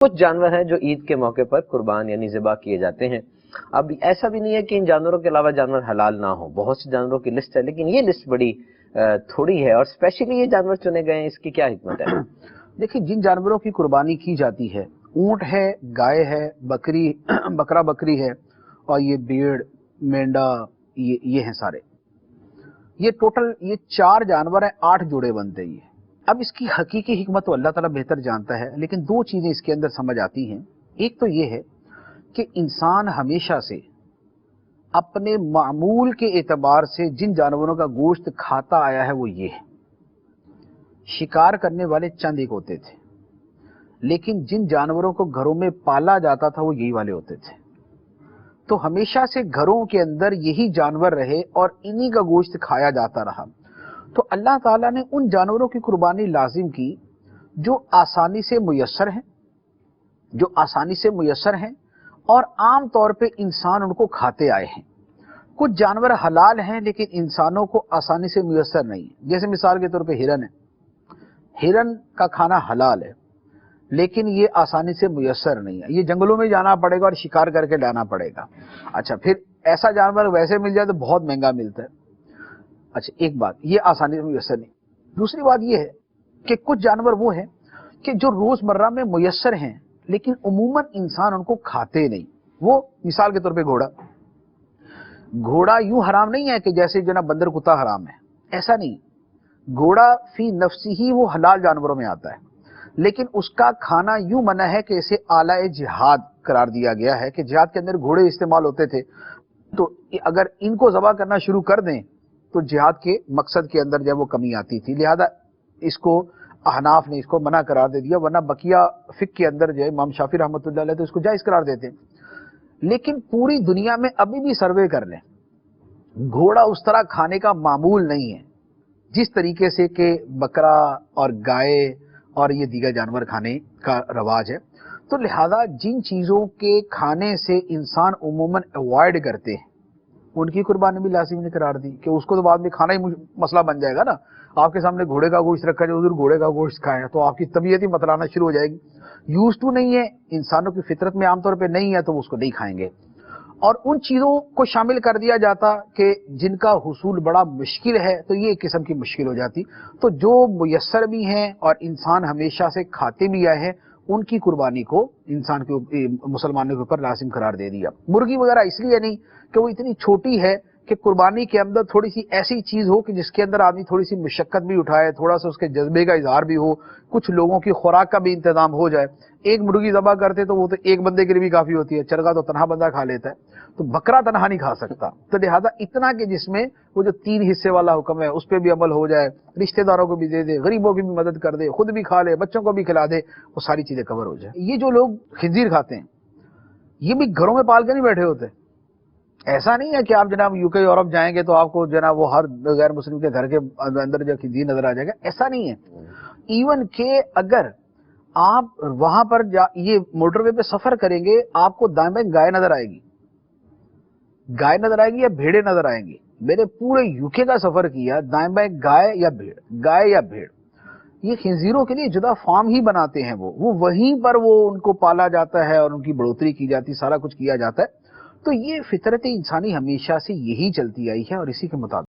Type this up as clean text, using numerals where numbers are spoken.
کچھ جانور ہیں جو عید کے موقع پر قربان یعنی ذبح کیے جاتے ہیں. اب ایسا بھی نہیں ہے کہ ان جانوروں کے علاوہ جانور حلال نہ ہوں، بہت سے جانوروں کی لسٹ ہے، لیکن یہ لسٹ بڑی تھوڑی ہے، اور اسپیشلی یہ جانور چنے گئے ہیں، اس کی کیا حکمت ہے؟ دیکھیں، جن جانوروں کی قربانی کی جاتی ہے، اونٹ ہے، گائے ہے، بکری بکرا بکری ہے، اور یہ بھیڑ، مینڈا، یہ ہیں سارے. یہ ٹوٹل یہ 4 جانور ہیں، 8 جوڑے بنتے ہیں. اب اس کی حقیقی حکمت تو اللہ تعالیٰ بہتر جانتا ہے، لیکن 2 چیزیں اس کے اندر سمجھ آتی ہیں. ایک تو یہ ہے کہ انسان ہمیشہ سے اپنے معمول کے اعتبار سے جن جانوروں کا گوشت کھاتا آیا ہے وہ یہ ہے. شکار کرنے والے چند ایک ہوتے تھے، لیکن جن جانوروں کو گھروں میں پالا جاتا تھا وہ یہی والے ہوتے تھے. تو ہمیشہ سے گھروں کے اندر یہی جانور رہے اور انہی کا گوشت کھایا جاتا رہا. تو اللہ تعالیٰ نے ان جانوروں کی قربانی لازم کی جو آسانی سے میسر ہیں اور عام طور پہ انسان ان کو کھاتے آئے ہیں. کچھ جانور حلال ہیں لیکن انسانوں کو آسانی سے میسر نہیں ہیں. جیسے مثال کے طور پہ ہرن ہے. ہرن کا کھانا حلال ہے لیکن یہ آسانی سے میسر نہیں ہے، یہ جنگلوں میں جانا پڑے گا اور شکار کر کے لانا پڑے گا. اچھا، پھر ایسا جانور ویسے مل جائے تو بہت مہنگا ملتا ہے. اچھا، ایک بات یہ آسانی سے میسر نہیں. دوسری بات یہ ہے کہ کچھ جانور وہ ہیں کہ جو روز مرہ میں میسر ہیں لیکن عموماً انسان ان کو کھاتے نہیں. وہ مثال کے طور پہ گھوڑا یوں حرام نہیں ہے کہ جیسے جناب بندر کتا حرام ہے، ایسا نہیں. گھوڑا فی نفسی ہی وہ حلال جانوروں میں آتا ہے، لیکن اس کا کھانا یوں منع ہے کہ اسے آلہ جہاد قرار دیا گیا ہے کہ جہاد کے اندر گھوڑے استعمال ہوتے تھے. تو اگر ان کو ذبح کرنا شروع کر دیں تو جہاد کے مقصد کے اندر جب وہ کمی آتی تھی، لہذا اس کو احناف نے اس کو منع قرار دے دیا. ورنہ بقیہ فقہ کے اندر جو ہے امام شافعی رحمۃ اللہ علیہ تو اس کو جائز قرار دیتے ہیں. لیکن پوری دنیا میں ابھی بھی سروے کر لیں، گھوڑا اس طرح کھانے کا معمول نہیں ہے جس طریقے سے کہ بکرا اور گائے اور یہ دیگر جانور کھانے کا رواج ہے. تو لہذا جن چیزوں کے کھانے سے انسان عموماً اوائڈ کرتے ہیں ان کی قربانی بھی لازم نے قرار دی کہ اس کو تو بعد میں کھانا ہی مسئلہ بن جائے گا نا. آپ کے سامنے گھوڑے کا گوشت رکھا جائے، ادھر گھوڑے کا گوشت کھائے تو آپ کی طبیعت ہی متلانا شروع ہو جائے گی. یوز ٹو نہیں ہے، انسانوں کی فطرت میں عام طور پہ نہیں ہے تو وہ اس کو نہیں کھائیں گے. اور ان چیزوں کو شامل کر دیا جاتا کہ جن کا حصول بڑا مشکل ہے تو یہ ایک قسم کی مشکل ہو جاتی. تو جو میسر بھی ہیں اور انسان ہمیشہ سے کھاتے بھی آئے ہیں ان کی قربانی کو انسان کے مسلمانوں کے اوپر لازم قرار دے دیا. مرغی وغیرہ اس لیے نہیں کہ وہ اتنی چھوٹی ہے کہ قربانی کے اندر تھوڑی سی ایسی چیز ہو کہ جس کے اندر آدمی تھوڑی سی مشقت بھی اٹھائے، تھوڑا سا اس کے جذبے کا اظہار بھی ہو، کچھ لوگوں کی خوراک کا بھی انتظام ہو جائے. ایک مرغی ذبح کرتے تو وہ تو ایک بندے کے لیے بھی کافی ہوتی ہے، چرگا تو تنہا بندہ کھا لیتا ہے، تو بکرا تنہا نہیں کھا سکتا. تو لہذا اتنا کہ جس میں وہ جو 3 حصے والا حکم ہے اس پہ بھی عمل ہو جائے، رشتہ داروں کو بھی دے دے، غریبوں کی بھی مدد کر دے، خود بھی کھا لے، بچوں کو بھی کھلا دے، وہ ساری چیزیں کور ہو جائیں. یہ جو لوگ خنزیر کھاتے ہیں یہ بھی گھروں میں پال کے نہیں بیٹھے ہوتے. ایسا نہیں ہے کہ آپ جناب UK یورپ جائیں گے تو آپ کو جناب وہ ہر غیر مسلم کے گھر کے اندر جو خنزیر نظر آ جائے گا، ایسا نہیں ہے. ایون کہ اگر آپ وہاں پر یہ موٹر وے پہ سفر کریں گے آپ کو دائیں بائیں گائے نظر آئے گی یا بھیڑیں نظر آئیں گی. میں نے پورے UK کا سفر کیا، دائیں بائیں گائے یا بھیڑ. یہ خنزیروں کے لیے جدا فارم ہی بناتے ہیں، وہ وہیں پر وہ ان کو پالا جاتا ہے اور ان کی بڑھوتری کی جاتی، سارا کچھ کیا جاتا ہے. تو یہ فطرت انسانی ہمیشہ سے یہی چلتی آئی ہے اور اسی کے مطابق